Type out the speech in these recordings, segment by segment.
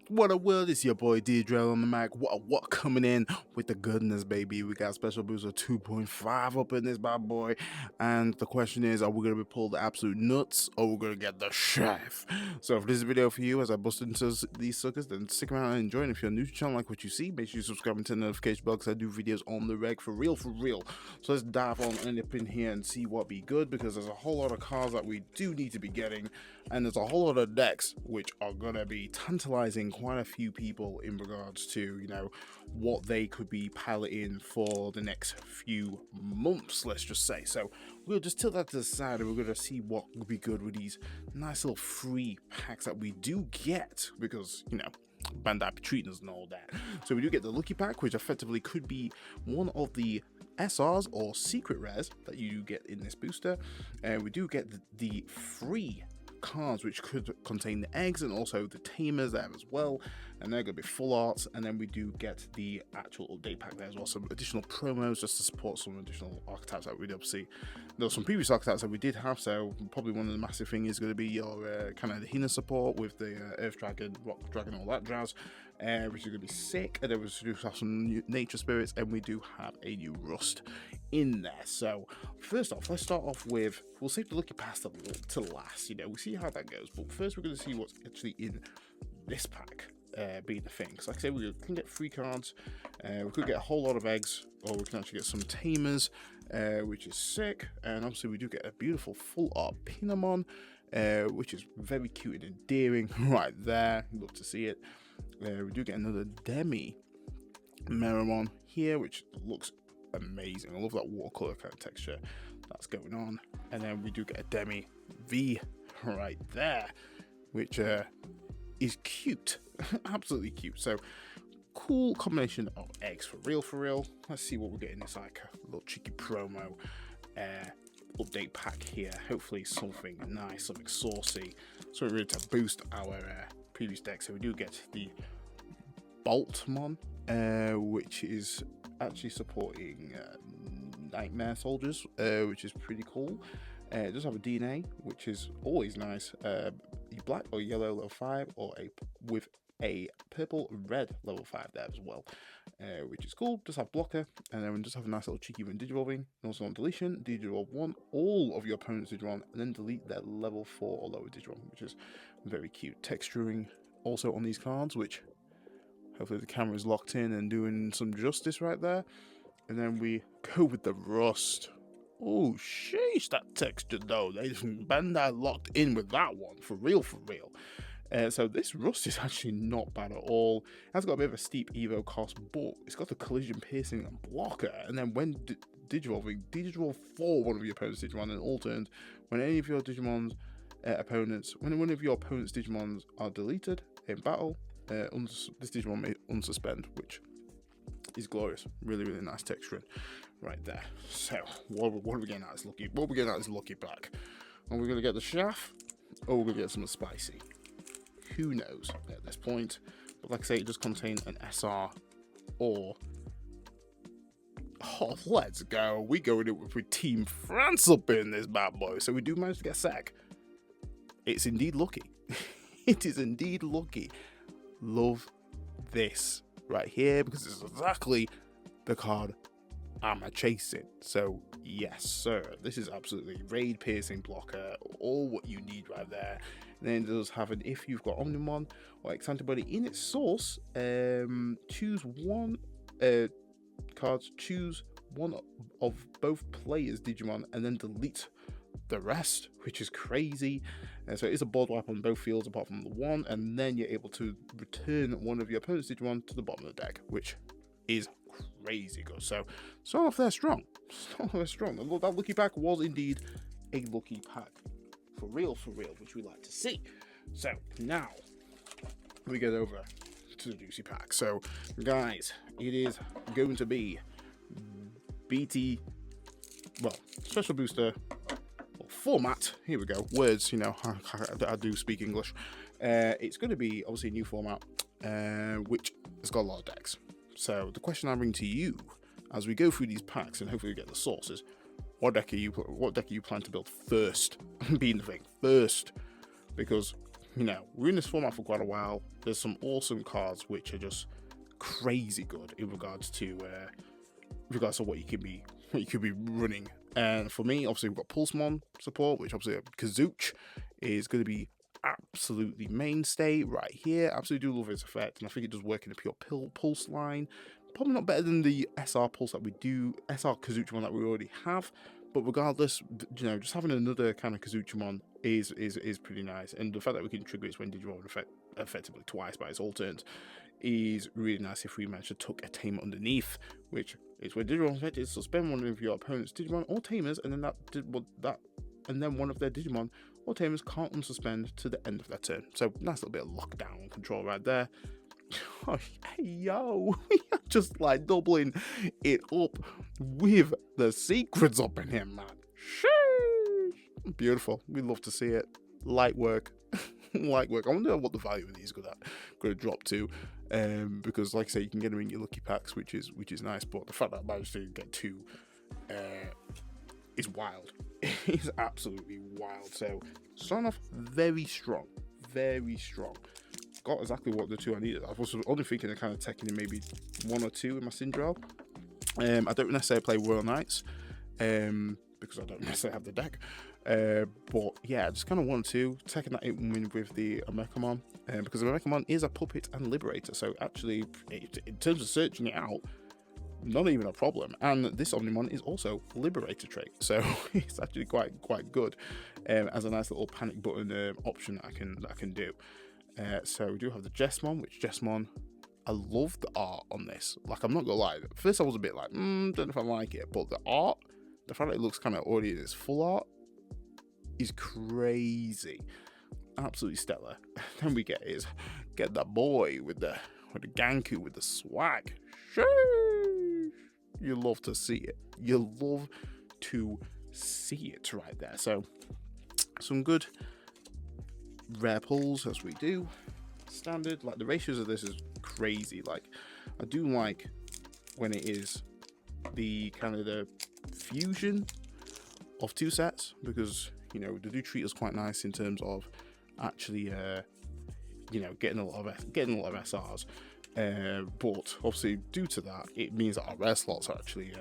What a world, it's your boy Deirdre on the mic. What coming in with the goodness, baby. We got special booster 2.5 up in this bad boy. And the question is, are we gonna be pulled the absolute nuts or we're gonna get the chef? So if this is a video for you as I bust into these suckers, then stick around and enjoy. And if you're new to the channel, like what you see, make sure you subscribe and turn the notification bell because I do videos on the reg for real, for real. So let's dive on and up in here and see what be good, because there's a whole lot of cards that we do need to be getting, and there's a whole lot of decks which are gonna be tantalizing quite a few people in regards to, you know, what they could be piloting for the next few months, let's just say. So we'll just tilt that to the side and we're going to see what would be good with these nice little free packs that we do get, because, you know, Bandai be treating us and all that. So we do get the Lucky Pack, which effectively could be one of the SRs or secret rares that you get in this booster. And we do get the free cards which could contain the eggs and also the tamers there as well, and they're going to be full arts. And then we do get the actual update pack there as well, some additional promos just to support some additional archetypes that we'd obviously, there's some previous archetypes that we did have, so probably one of the massive things is going to be your kind of the Hina support with the Earth Dragon, Rock Dragon, all that jazz, which is going to be sick. And then we do have some new nature spirits, and we do have a new rust in there. So first off, let's start off with, we'll save the lucky pass to last, you know, we'll see how that goes, but first we're going to see what's actually in this pack, being the thing. So like I say, we can get free cards, we could get a whole lot of eggs, or we can actually get some tamers, which is sick. And obviously we do get a beautiful full art Pinamon, which is very cute and endearing right there, love to see it. We do get another Demi Meramon here, which looks amazing. I love that watercolor kind of texture that's going on. And then we do get a Demi V right there, which is cute. Absolutely cute. So cool combination of eggs for real, for real. Let's see what we're getting. This like a little cheeky promo update pack here. Hopefully something nice, something saucy, so really to boost our previous deck. So we do get the Boltmon, which is actually supporting Nightmare Soldiers, which is pretty cool. It does have a DNA, which is always nice. Black or yellow level 5, or with a purple red level 5 there as well, which is cool. Does have blocker, and then we just have a nice little cheeky when digivolving. And also on deletion, digivolve 1 all of your opponent's Digimon, and then delete their level 4 or lower Digimon, which is very cute. Texturing also on these cards, which hopefully the camera is locked in and doing some justice right there. And then we go with the rust. Oh, sheesh, that texture though. Bandai locked in with that one, for real, for real. So this rust is actually not bad at all. It has got a bit of a steep evo cost, but it's got the collision, piercing, and blocker. And then when digivolving, digivolve for one of your opponent's Digimon, and all turns, when any of your Digimon's opponents, when one of your opponent's Digimons are deleted in battle, this Digimon may unsuspend, which is glorious. Really, really nice texturing right there. So what are we getting out of this lucky? What are we getting out of this lucky pack? Are we going to get the chaff, or we're going to get something spicy? Who knows at this point? But like I say, it does contain an SR or... Oh, let's go. We go with Team France up in this bad boy. So we do manage to get Sack. It's indeed lucky. It is indeed lucky. Love this right here, because it's exactly the card I'm chasing. So yes sir, this is absolutely raid, piercing, blocker, all what you need right there. And then it does have an, if you've got Omnimon or X antibody in its source, choose one cards, choose one of both players' Digimon, and then delete the rest, which is crazy. So it is a board wipe on both fields apart from the one, and then you're able to return one of your opponent's Digimon to the bottom of the deck, which is crazy good. So start off there strong. Start off there strong. That lucky pack was indeed a lucky pack, for real, which we like to see. So now we get over to the juicy pack. So guys, it is going to be BT, well, special booster format. Here we go. Words, you know, I do speak English. It's going to be obviously a new format, which has got a lot of decks. So the question I bring to you as we go through these packs and hopefully get the sources, what deck are you planning to build first? Being the thing first, because you know, we're in this format for quite a while. There's some awesome cards which are just crazy good in regards to what you could be running. And for me, obviously, we've got Pulsemon support, which obviously Kazooch is going to be absolutely mainstay right here. Absolutely do love its effect, and I think it does work in a pure pulse line. Probably not better than the SR pulse that we do, SR Kazuchimon that we already have. But regardless, you know, just having another kind of Kazuchimon is pretty nice. And the fact that we can trigger its when Digimon effectively twice by its all turns is really nice if we manage to tuck a tamer underneath, which is when Digimon effect is suspend one of your opponent's Digimon or tamers, and then one of their Digimon or tamers can't unsuspend to the end of their turn. So nice little bit of lockdown and control right there. Oh, hey, yo, we are just like doubling it up with the secrets up in here, man. Sheesh. Beautiful. We love to see it. Light work. Light work. I wonder what the value of these going to drop to, because like I say, you can get them in your lucky packs, which is nice. But the fact that I managed to get 2 is wild. It's absolutely wild. So starting off very strong, very strong. Got exactly what the 2 I needed. I was only thinking of kind of taking in maybe 1 or 2 in my Syndrome. I don't necessarily play Royal Knights, because I don't necessarily have the deck. But yeah, I just kind of wanted to taking that in with the Omecamon, because the Omecamon is a puppet and liberator. So actually, in terms of searching it out, not even a problem. And this Omnimon is also liberator trait, so it's actually quite good, as a nice little panic button option that I can do. So we do have the Jesmon, which Jesmon, I love the art on this. Like, I'm not gonna lie, first I was a bit like, don't know if I like it, but the art, the fact that it looks kind of already in its full art is crazy, absolutely stellar. Then we get that boy with the Ganku with the swag. Sheesh. You love to see it. You love to see it right there. So some good rare pulls as we do. Standard, like the ratios of this is crazy. Like, I do like when it is the kind of the fusion of 2 sets, because you know they do treat us quite nice in terms of actually you know, getting a lot of SRs, but obviously due to that, it means that our rare slots are actually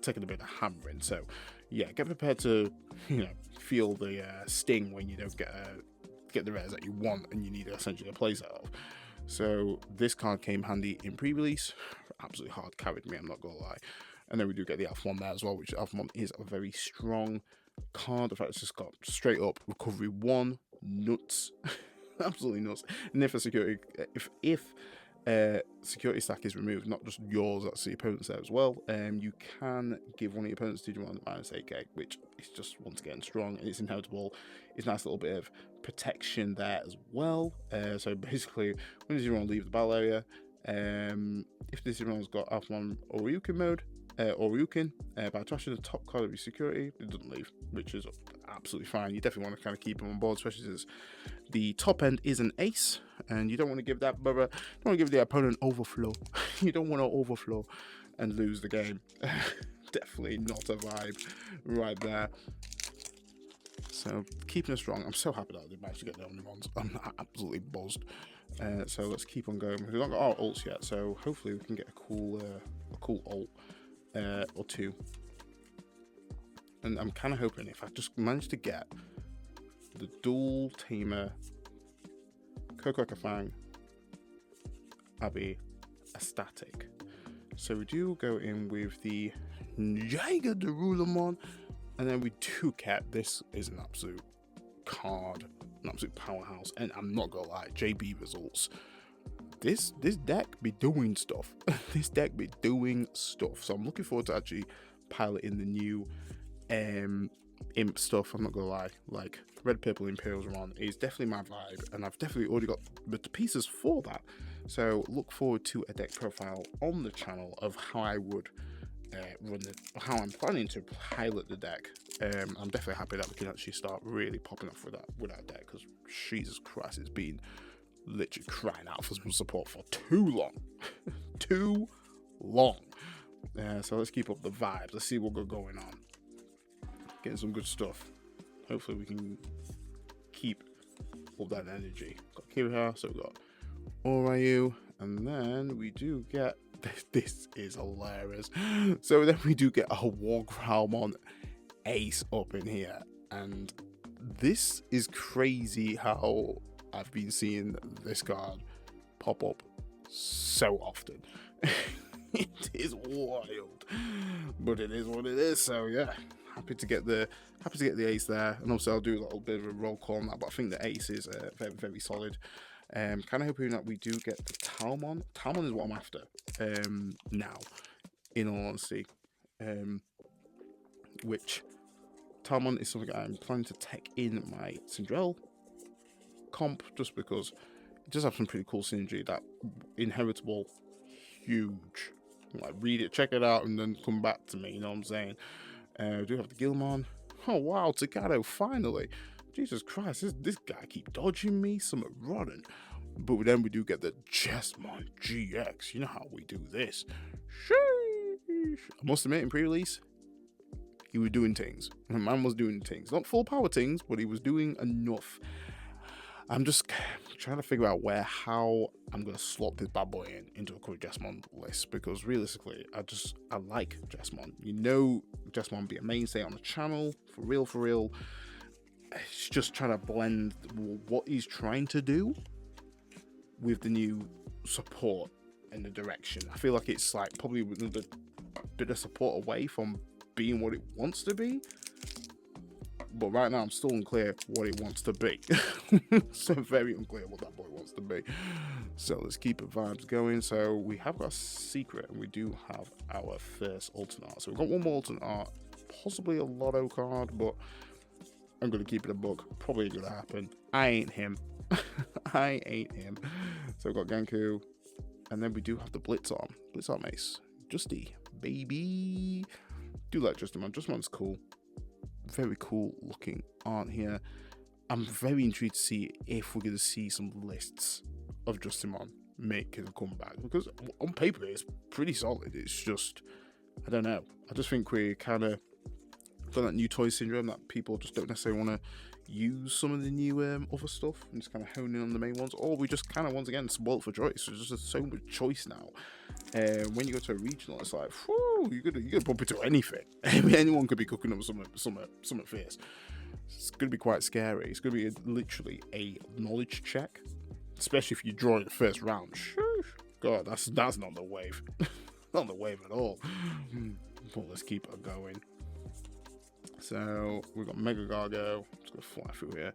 taking a bit of hammering. So yeah, get prepared to, you know, feel the sting when you don't get the rares that you want and you need essentially a playset of. So this card came handy in pre-release. Absolutely hard carried me, I'm not gonna lie. And then we do get the Alphamon there as well, which Alphamon is a very strong card. The fact it's just got straight up recovery 1, nuts. Absolutely nuts. And if a security security stack is removed, not just yours, that's the opponent's there as well, you can give one of your opponent's Digimon -8k, which is just once again strong, and it's inheritable. It's a nice little bit of protection there as well. So basically, when Digimon leave the battle area, if this Digimon's got Alphamon or Ryukin mode, or Ryukin, by trashing the top card of your security, it doesn't leave, which is absolutely fine. You definitely want to kind of keep him on board, especially since the top end is an ace, and you don't want to give that brother, don't want to give the opponent overflow. You don't want to overflow and lose the game. Definitely not a vibe right there. So keeping us strong. I'm so happy that I did manage to get the Omnimons. I'm absolutely buzzed. So let's keep on going. We've not got our ults yet, so hopefully we can get a cool ult or 2. And I'm kind of hoping if I just manage to get the dual tamer Kokokafang, I'll be ecstatic. So we do go in with the Jaiga Derulemon, and then we do get, this is an absolute card, an absolute powerhouse, and I'm not gonna lie, JB results. This deck be doing stuff. This deck be doing stuff. So I'm looking forward to actually piloting the new imp stuff. I'm not gonna lie, like red purple Imperials Ramon is definitely my vibe, and I've definitely already got the pieces for that. So look forward to a deck profile on the channel of how I would how I'm planning to pilot the deck. I'm definitely happy that we can actually start really popping off with that deck, because Jesus Christ, it's been literally crying out for some support for too long. Too long. So let's keep up the vibes. Let's see what we're going on. Getting some good stuff. Hopefully we can keep up that energy. Got Kiriha, so we got Orayu, and then we do get this is hilarious. So then we do get a Wargrowlmon ace up in here, and this is crazy how I've been seeing this card pop up so often. It is wild, but it is what it is. So yeah, happy to get the ace there, and also I'll do a little bit of a roll call on that. But I think the ace is very, very solid. Kind of hoping that we do get the Talmon. Talmon is what I'm after now, in all honesty. Which Talmon is something I'm planning to tech in my Cinderella comp, just because it does have some pretty cool synergy. That inheritable, huge. Like, read it, check it out, and then come back to me. You know what I'm saying? We do have the Gilmon. Oh wow, Tagato, finally. Jesus Christ, this guy keep dodging me, something rotten. But then we do get the Jesmon GX. You know how we do this. Sheesh. I must admit, in pre-release, he was doing things. The man was doing things. Not full power things, but he was doing enough. I'm just trying to figure out how I'm going to slot this bad boy into a current Jesmon list, because realistically, I like Jesmon. You know, Jesmon be a mainstay on the channel, for real. It's just trying to blend what he's trying to do with the new support and the direction. I feel like it's like probably a bit of support away from being what it wants to be. But right now I'm still unclear what it wants to be. So very unclear what that boy wants to be. So let's keep the vibes going. So we have got a secret, and we do have our first alternate art. So we've got one more alternate art, possibly a lotto card, but I'm going to keep it a book. Probably going to happen. I ain't him. I ain't him. So we've got Ganku. And then we do have the Blitzarm. Blitzarm Ace. Justy. Baby. Do like Justimon. Justimon's cool. Very cool looking art here. I'm very intrigued to see if we're going to see some lists of Justimon making a comeback. Because on paper, it's pretty solid. It's just, I don't know. I just think we're kind of got that new toy syndrome that people just don't necessarily want to use some of the new other stuff and just kind of hone in on the main ones, or we just kind of once again spoiled for choice. There's just so much choice now. When you go to a regional, it's like, whew, you're gonna bump into anything. I mean, anyone could be cooking up something fierce. It's gonna be quite scary. It's gonna be literally a knowledge check, especially if you draw in the first round. God, that's not the wave. Not the wave at all. But let's keep it going. So we've got Mega Gargo. Just gonna fly through here,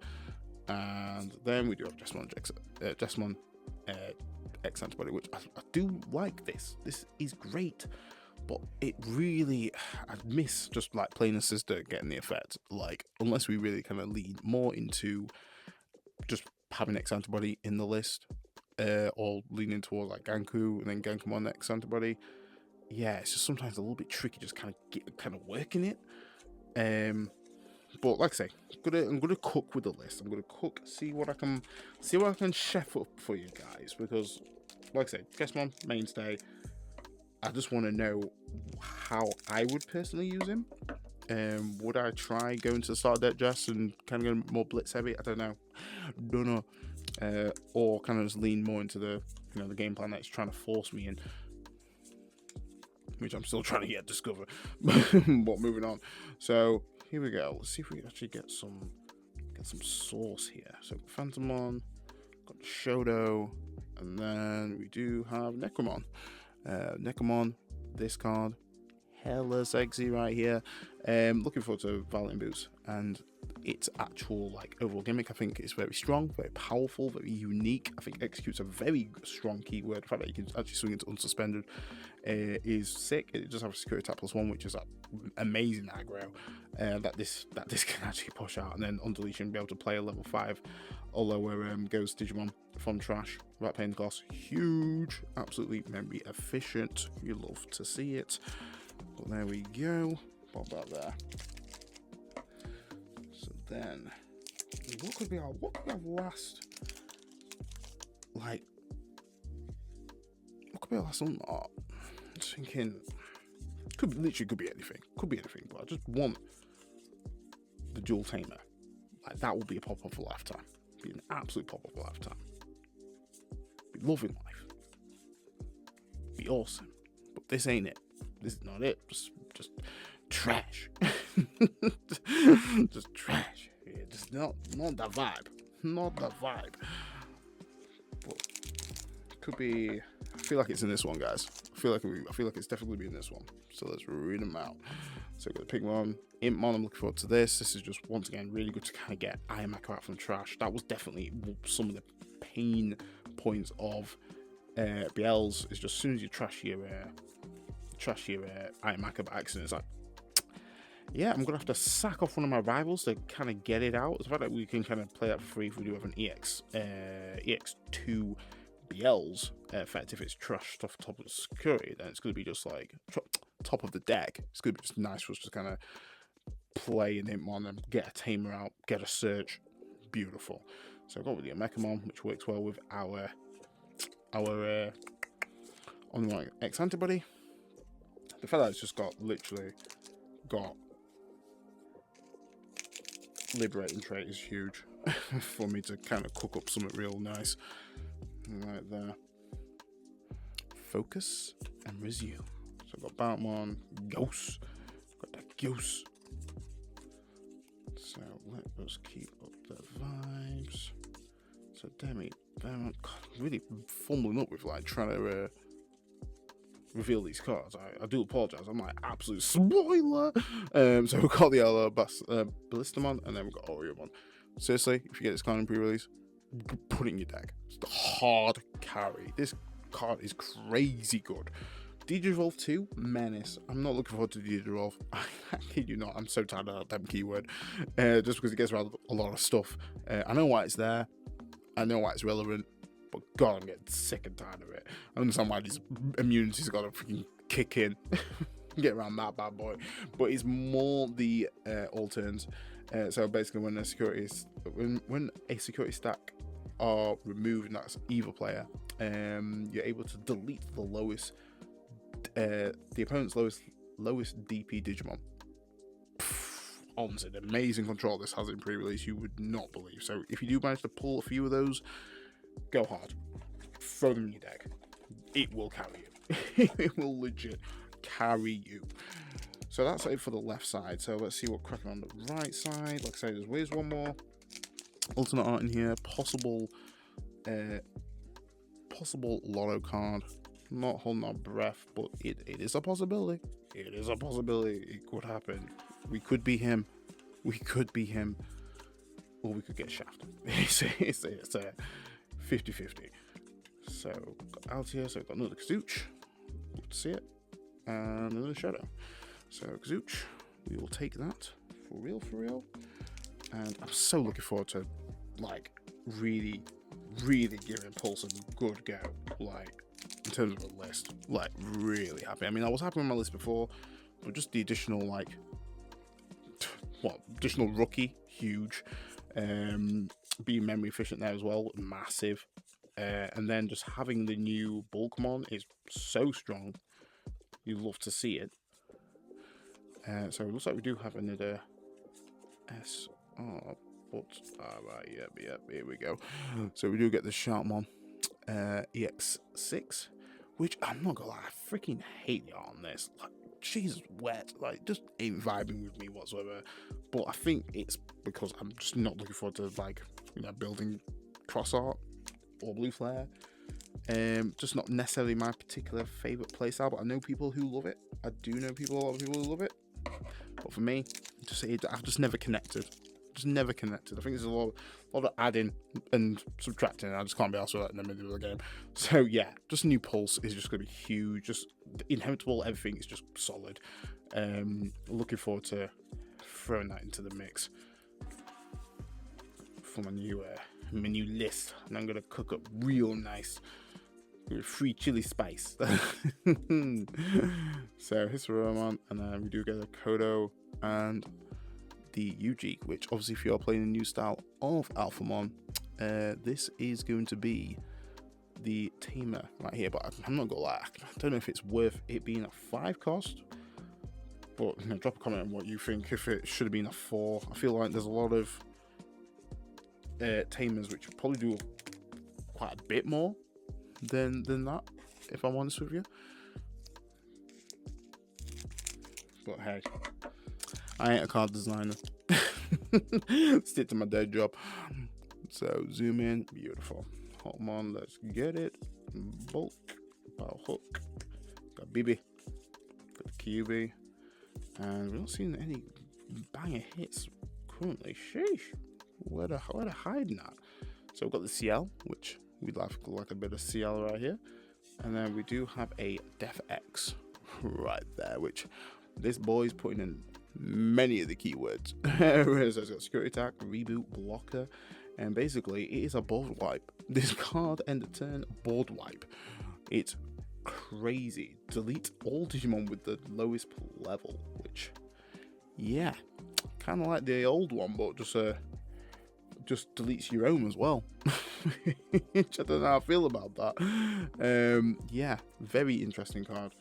and then we do have Jesmon X antibody, which I do like. This is great, but it really, I miss just like playing a sister getting the effect. Like, unless we really kind of lean more into just having X antibody in the list, or leaning towards like Ganku and then Gankumon X antibody. Yeah, it's just sometimes a little bit tricky just kind of working it. But like I say, I'm gonna cook with the list. I'm gonna cook, see what I can chef up for you guys, because like I say, Jesmon mainstay. I just want to know how I would personally use him. Would I try going to the start deck Jess and kind of go more blitz heavy? I don't know. Or kind of just lean more into the the game plan that's trying to force me in, which I'm still trying to yet discover. But moving on. So here we go. Let's see if we can actually get some sauce here. So Phantomon, got Shoto, and then we do have Necromon. Necromon, this card, hella sexy right here. Looking forward to Valiant Boots and its actual like overall gimmick. I think it's very strong, very powerful, very unique. I think execute's a very strong keyword. The fact that you can actually swing into unsuspended is sick. It does have a security tap +1, which is amazing aggro that this can actually push out, and then on deletion be able to play a level 5 although where goes Digimon from trash without paying the cost. Huge, absolutely memory efficient. You love to see it. But there we go. Pop that there. So then, what could we have last? Like, what could be our last on art? I'm just thinking, could be anything. Could be anything, but I just want the dual tamer. Like, that will be a pop-up for lifetime. Be an absolute pop of a lifetime. Be loving life. Be awesome. But this ain't it. This is not it. Just trash. Just trash. Yeah, just not the vibe. Not the vibe. But it could be. I feel like it's in this one, guys. I feel like it's definitely in this one. So let's read them out. So we've got the Pigmon, Impmon. I'm looking forward to this. This is just once again really good to kind of get Iron Mako out from trash. That was definitely some of the pain points of BLs. Is just as soon as you trash your Iron Mako by accident, it's like, yeah, I'm gonna have to sack off one of my rivals to kind of get it out. The fact that we can kind of play that for free if we do have an EX2 BLs effect. If it's trashed off the top of the security, then it's going to be just like top of the deck. It's going to be just nice for us to kind of play an Impmon and get a Tamer out, get a Search. Beautiful. So I've got with the Mekamon, which works well with our Only X antibody. The fact that it's just literally got liberating trait is huge for me to kind of cook up something real nice. Right there. Focus and resume. So I've got Batman, Ghost. Got that Ghost. So let us keep up the vibes. So Demi, God, really fumbling up with like trying to reveal these cards. I do apologize. I'm like absolute spoiler. So we've got the Yellow Ballistamon, and then we've got Oreomon. Seriously, if you get this card in pre-release, put it in your deck. It's the hard carry. This card is crazy good. Digivolve 2, Menace. I'm not looking forward to Digivolve. I kid you not. I'm so tired of that damn keyword. Just because it gets around a lot of stuff. I know why it's there. I know why it's relevant. But God, I'm getting sick and tired of it. I understand why these immunities got to freaking kick in. Get around that bad boy. But it's more the all turns. So basically, when a security stack are removed, and that's either player, you're able to delete the lowest, the opponent's lowest DP Digimon. Honestly, the amazing control this has in pre-release, you would not believe. So if you do manage to pull a few of those, go hard. Throw them in your deck. It will carry you. It will legit carry you. So that's it for the left side. So let's see what cracking on the right side. Like I say, there's one more alternate art in here. Possible lotto card. Not holding our breath, but it is a possibility. It is a possibility. It could happen. We could be him. We could be him. Or we could get shafted. It's a 50-50. So got Altia, so got another Kazooch. Good to see it. And another Shadow. So Kazooch, we will take that for real. And I'm so looking forward to like really giving Pulse a good go. Like in terms of a list. Like really happy. I mean, I was happy with my list before, but just the additional like additional rookie, huge. Being memory efficient there as well, massive. And then just having the new Bulkmon is so strong. You love to see it. So it looks like we do have another SR, but alright, yep, here we go. So we do get the Sharpmon EX6, which I'm not gonna lie, I freaking hate the art on this. Like, she's wet, like just ain't vibing with me whatsoever. But I think it's because I'm just not looking forward to like building cross art or blue flare. Just not necessarily my particular favorite playstyle, but I know people who love it. I do know a lot of people who love it. But for me, I've just never connected. I think there's a lot of adding and subtracting. And I just can't be asked for that in the middle of the game. So yeah, just a new Pulse is just going to be huge. Just inevitable. Everything is just solid. Looking forward to throwing that into the mix for my new list, and I'm gonna cook up real nice with free chili spice. So here's the Roman, and then we do get a Kodo and the Yuji, which obviously if you're playing a new style of Alphamon, this is going to be the Tamer right here. But I'm not gonna lie, I don't know if it's worth it being a 5 cost. But drop a comment on what you think, if it should have been a 4. I feel like there's a lot of tamers, which probably do quite a bit more than that, if I'm honest with you. But hey, I ain't a card designer. Stick to my day job. So zoom in, beautiful. Hold on, let's get it. Bulk, bow hook, got BB, got QB, and we're not seeing any banger hits currently. Sheesh, where the hiding at? So we've got the CL, which we like a bit of CL right here, and then we do have a Def X right there, which this boy's putting in many of the keywords. So it's got security attack, reboot, blocker, and basically it is a board wipe. This card end of turn board wipe. It's crazy. Delete all Digimon with the lowest level, which, yeah, kind of like the old one, but just deletes your own as well. Which I don't know how I feel about that. Yeah, very interesting card.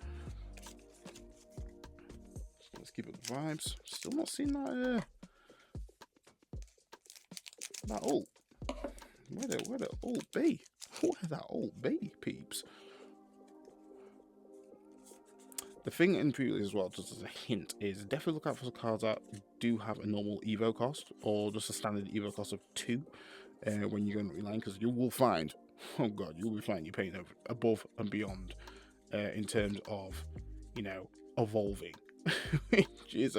Let's keep up the vibes. Still not seeing that that ult. Where the ult be? Where that ult be, peeps? The thing in previews as well, just as a hint, is definitely look out for the cards that do have a normal Evo cost or just a standard Evo cost of 2 when you're going to reline, because you will find, oh god, you'll be finding you're paying above and beyond in terms of, you know, evolving, which is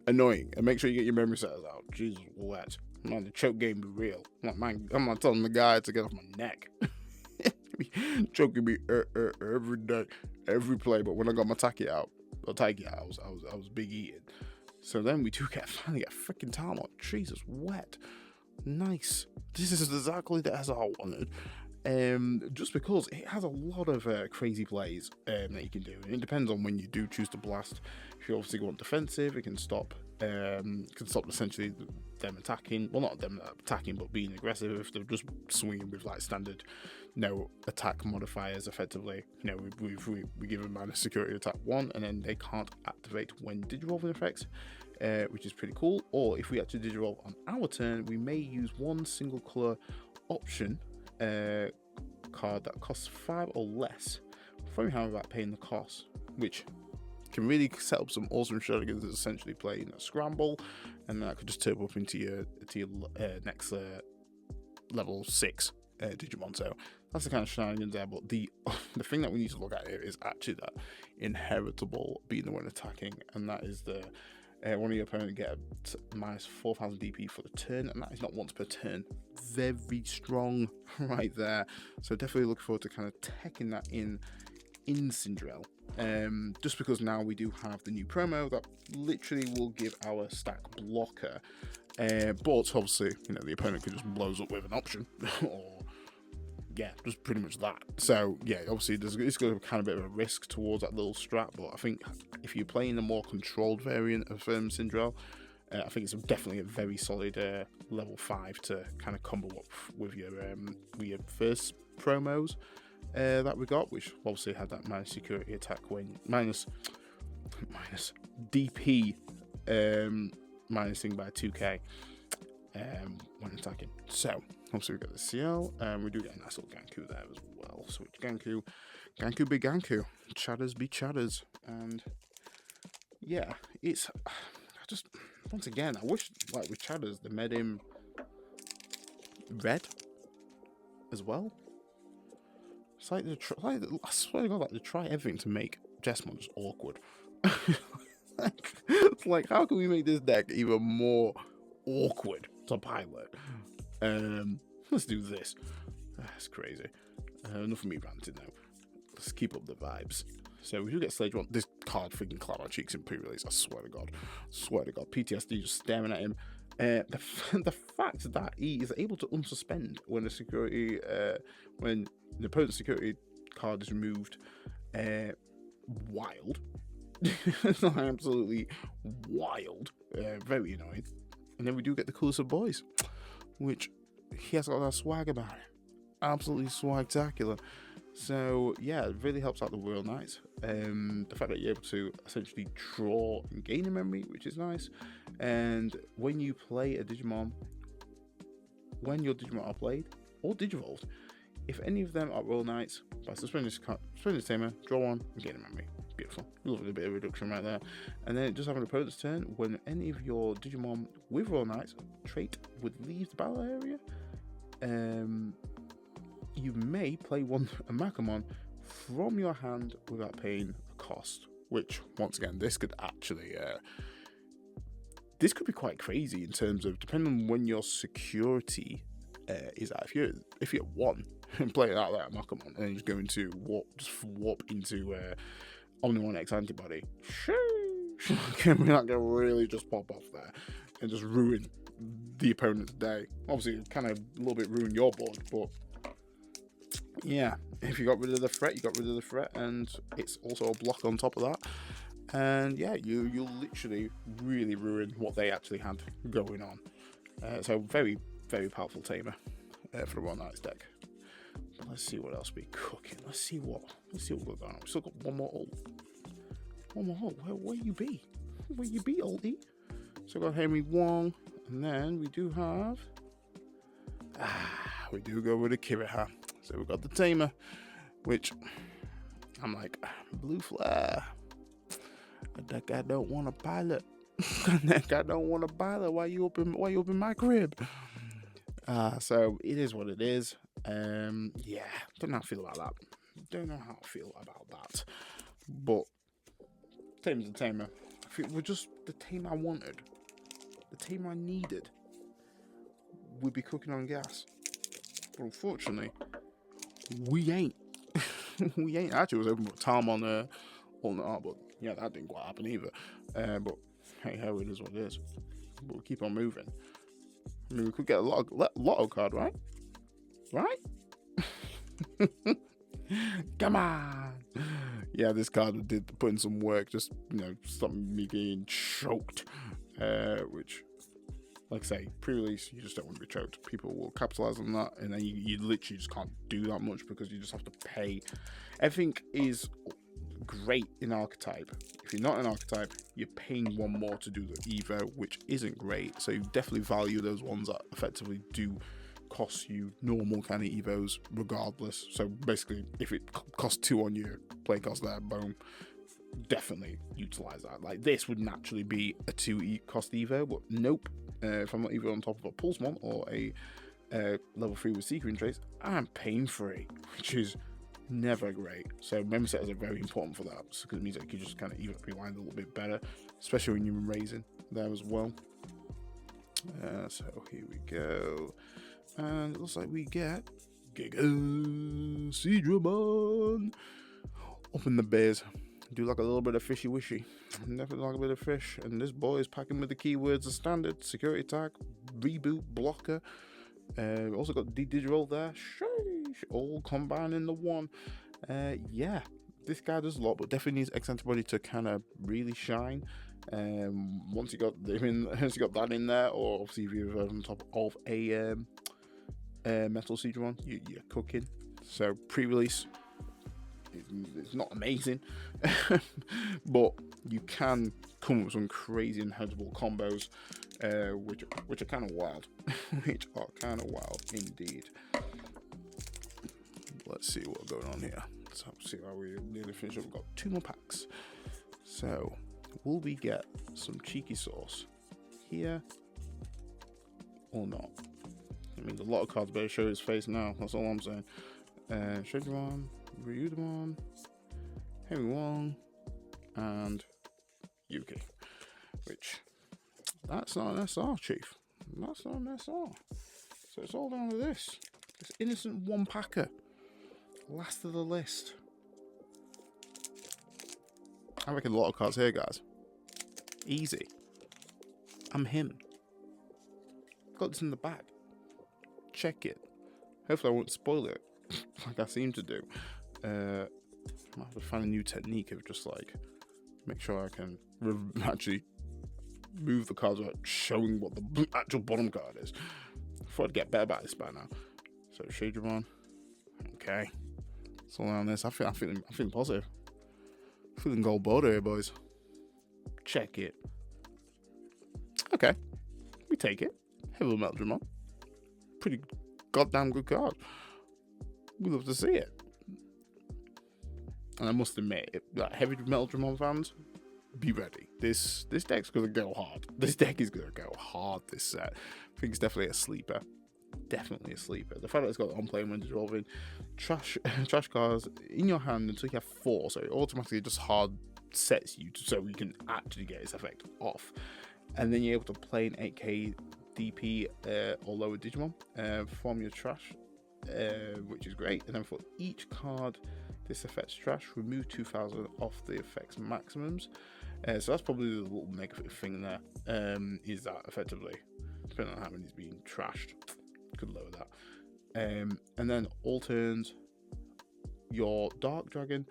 annoying. And make sure you get your memory setters out. Jesus, what? Man, the choke game be real. I'm not telling the guy to get off my neck. Choking me every day, every play. But when I got my Taki out, I was big eating. So then we do finally get freaking Talmud. Jesus, wet, nice. This is exactly the SR I wanted. Just because it has a lot of crazy plays that you can do, and it depends on when you do choose to blast. If you obviously want defensive, it can stop essentially them attacking. Well, not them attacking, but being aggressive. If they're just swinging with like standard no attack modifiers, effectively, you know, we give them minus security attack 1, and then they can't activate when Digivolving effects, which is pretty cool. Or if we actually Digivolve on our turn, we may use one single color option card that costs 5 or less before we have about paying the cost, which can really set up some awesome shenanigans. Essentially playing a scramble, and that could just turn up into your next level 6 Digimon. So that's the kind of shenanigans there. But the thing that we need to look at here is actually that inheritable being the one attacking, and that is the one of your opponent get a minus 4,000 DP for the turn, and that is not once per turn. Very strong right there. So definitely looking forward to kind of taking that in Cinderella. Just because now we do have the new promo that literally will give our stack blocker, but obviously, you know, the opponent can just blows up with an option or yeah, just pretty much that. So yeah, obviously it's got a kind of bit of a risk towards that little strat, but I think if you're playing a more controlled variant of Cinderella, I think it's definitely a very solid level 5 to kind of combo up with your first promos that we got, which obviously had that minus security attack when minus DP minusing by 2k when attacking. So obviously we got the CL, and we do get a nice little Ganku there as well. So it's Ganku be Ganku, Chatters be Chatters, and yeah, it's just once again I wish like with Chatters they made him red as well. It's like I swear to God, like they try everything to make Jessamon just awkward. It's like, how can we make this deck even more awkward to pilot? Let's do this. That's crazy. Enough of me ranting now. Let's keep up the vibes. So we do get stage 1. This card freaking clapped my cheeks in pre-release. I swear to God. PTSD just staring at him. The fact that he is able to unsuspend when when the opponent's security card is removed, wild. It's absolutely wild. Very annoying. And then we do get the coolest of boys, which he has got that swag about it. Absolutely swagtacular. So yeah, it really helps out the Royal Knights. The fact that you're able to essentially draw and gain a memory, which is nice. And when you play a Digimon when your Digimon are played or Digivolved, if any of them are Royal Knights, by suspending this tamer, draw one, and gain a memory. Beautiful. Lovely bit of reduction right there. And then just have an opponent's turn. When any of your Digimon with Royal Knights trait would leave the battle area, you may play a Makamon from your hand without paying a cost. Which, once again, this could actually... this could be quite crazy in terms of, depending on when your security is at. If you're 1 and play it out like a Makamon, and then just go into warp into Omnimon X antibody, we're not gonna really just pop off there and just ruin the opponent's day. Obviously, it kind of a little bit ruin your board, but yeah, if you got rid of the threat, you got rid of the threat, and it's also a block on top of that. And yeah, you'll literally really ruin what they actually had going on. So very, very powerful tamer for the Royal Knights deck. But let's see what else we're cooking. Let's see what we're going on. We've still got one more hole. Where you be? Where you be, oldie? So we've got Henry Wong, and then we do have we do go with a Kiriha. So we've got the tamer, which I'm like, blue flare. That guy don't want a pilot. That guy don't want a pilot. Why you open my crib? So it is what it is. Yeah, don't know how I feel about that. But tamer's the tamer. I think we're just the tamer I wanted, the tamer I needed. We'd be cooking on gas, but unfortunately, we ain't. We ain't. Actually, was open for Tom on the art, but yeah, that didn't quite happen either. But hey, hell, it is what it is. But we'll keep on moving. I mean, we could get a lotto card, right? Right? Come on. Yeah, this card did put in some work, just, stopping me getting choked. Which, like I say, pre-release, you just don't want to be choked. People will capitalize on that, and then you literally just can't do that much because you just have to pay. Everything is great in Archetype. If you're not an Archetype, you're paying one more to do the Evo, which isn't great. So you definitely value those ones that effectively do cost you normal kind of Evos regardless. So basically, if it costs 2 on your play cost there, boom, definitely utilize that. Like, this would naturally be a 2 cost Evo, but nope. If I'm not even on top of a Pulsemon or a level 3 with Secret Trace, I'm paying for it, which is never great. So memory setters are very important for that, because it means that you can just kind of even rewind a little bit better, especially when you're raising there as well. So here we go, and it looks like we get Giga Seedramon up in the biz. Do like a little bit of fishy wishy, definitely like a bit of fish. And this boy is packing with the keywords of standard, security attack, reboot, blocker. Also got Digiroll there. Sheesh, all combined in the one. Yeah, this guy does a lot, but definitely needs X antibody to kind of really shine. Once you got that in there, or obviously if you're on top of a Metal Seedramon, you're cooking. So pre-release, it's not amazing, but you can come up with some crazy and hedgeable combos, which are kind of wild, indeed. Let's see what's going on here. Let's see how we nearly finish up. We've got 2 more packs. So will we get some cheeky sauce here or not? I mean, a lot of cards better show his face now. That's all I'm saying. Shadowmon, Ryudamon, Henry Wong, and Yuki. Which, that's not an SR, Chief. That's not an SR. So it's all down to this. This innocent 1-packer. Last of the list. I reckon a lot of cards here, guys. Easy. I'm him. Got this in the bag. Check it. Hopefully I won't spoil it, like I seem to do. I might have to find a new technique of just like make sure I can actually move the cards without showing what the actual bottom card is. I thought I'd get better about this by now. So Shadramon. Okay. So on this, I'm feeling positive. Feeling gold border here, boys. Check it. Okay. We take it. Heavy Meldramon. pretty goddamn good card. We love to see it. And I must admit, like heavy metal Digimon fans, be ready. This deck's gonna go hard. This deck is gonna go hard this set. I think it's definitely a sleeper. Definitely a sleeper. The fact that it's got on play when dissolving trash cards in your hand until you have 4, so it automatically just hard sets you so you can actually get its effect off. And then you're able to play an 8k DP or lower Digimon from your trash, which is great. And then for each card this affects trash, remove 2,000 off the effect's maximums. So that's probably the little negative thing there, is that effectively, depending on how many's being trashed, could lower that. And then all turns, your Dark Dragon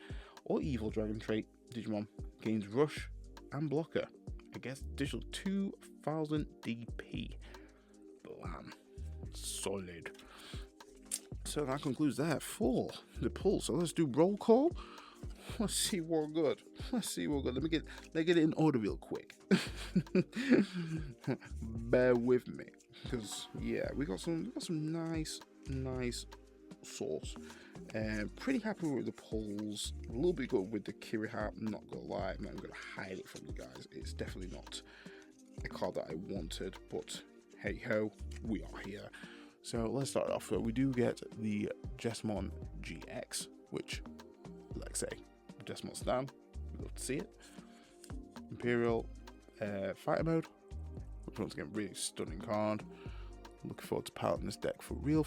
or Evil Dragon trait Digimon gains Rush and Blocker against additional 2,000 DP. Blam. Solid. So that concludes that for the pull. So let's do roll call. Let's see what we're good. Let's see what we're good. Let me get it in order real quick. Bear with me, because yeah, we got some nice sauce. Pretty happy with the pulls. A little bit good with the Kiriha. I'm not gonna lie. I'm not gonna hide it from you guys. It's definitely not a card that I wanted, but hey ho, we are here. So let's start off. We do get the Jessamon GX, which, like I say, Jessamon Stan. We love to see it. Imperial Fighter Mode, which once again, really stunning card. Looking forward to piloting this deck for real.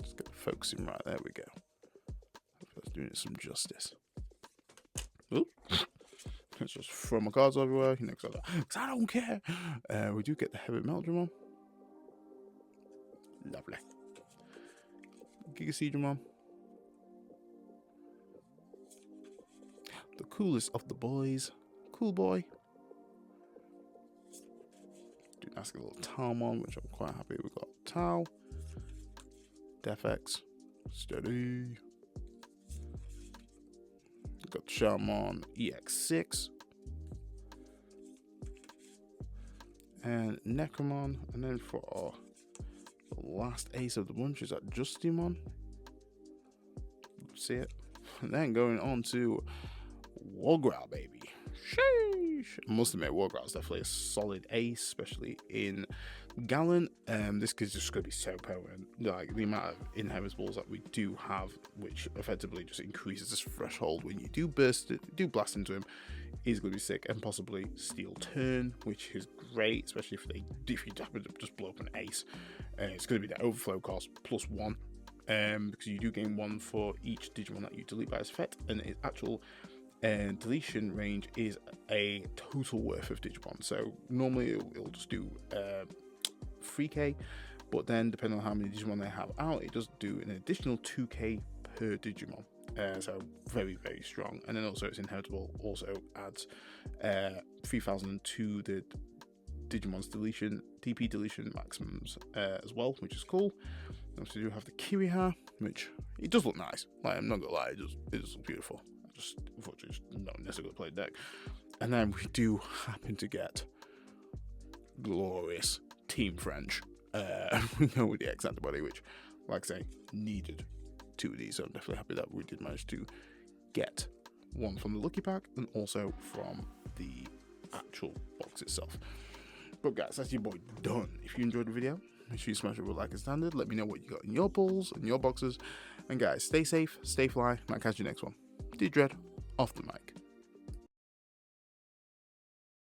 Just get the focusing right. There we go. That's doing it some justice. Oop. Let's just throw my cards everywhere, you know, because I don't care. We do get the Heavy Metal Digimon. Lovely. Giga Digimon. The coolest of the boys. Cool boy. Do nice little Talmon, which I'm quite happy we got. Tau. Defex. Steady. We've got Shaman EX6. And Necromon. And then for the last ace of the bunch is that Justimon. See it? And then going on to Wargrowl, baby. Sheesh. I must admit, Wargrowl is definitely a solid ace, especially in Gallon. This is just going to be so potent. Like the amount of inheritables that we do have, which effectively just increases this threshold when you do blast into him, is going to be sick. And possibly Steel Turn, which is great, especially if you happen to just blow up an ace. It's going to be the overflow cost +1. Because you do gain 1 for each Digimon that you delete by its effect, and its actual deletion range is a total worth of Digimon. So normally it'll just do 3k, but then depending on how many Digimon they have out, it does do an additional 2k per Digimon. So very strong. And then also its inheritable also adds 3,000 to the Digimon's DP deletion maximums as well, which is cool. Obviously, you do have the Kiriha, which it does look nice. Like, I'm not gonna lie, it does look beautiful. Unfortunately, just not necessarily gonna play the deck. And then we do happen to get glorious Team French. We go with the X antibody, which, like I say, needed 2 of these. So I'm definitely happy that we did manage to get 1 from the Lucky Pack and also from the actual box itself. But guys, that's your boy done. If you enjoyed the video, make sure you smash it with a like and standard. Let me know what you got in your pulls and your boxes. And guys, stay safe, stay fly, and I'll catch you next one. D-Dread, off the mic.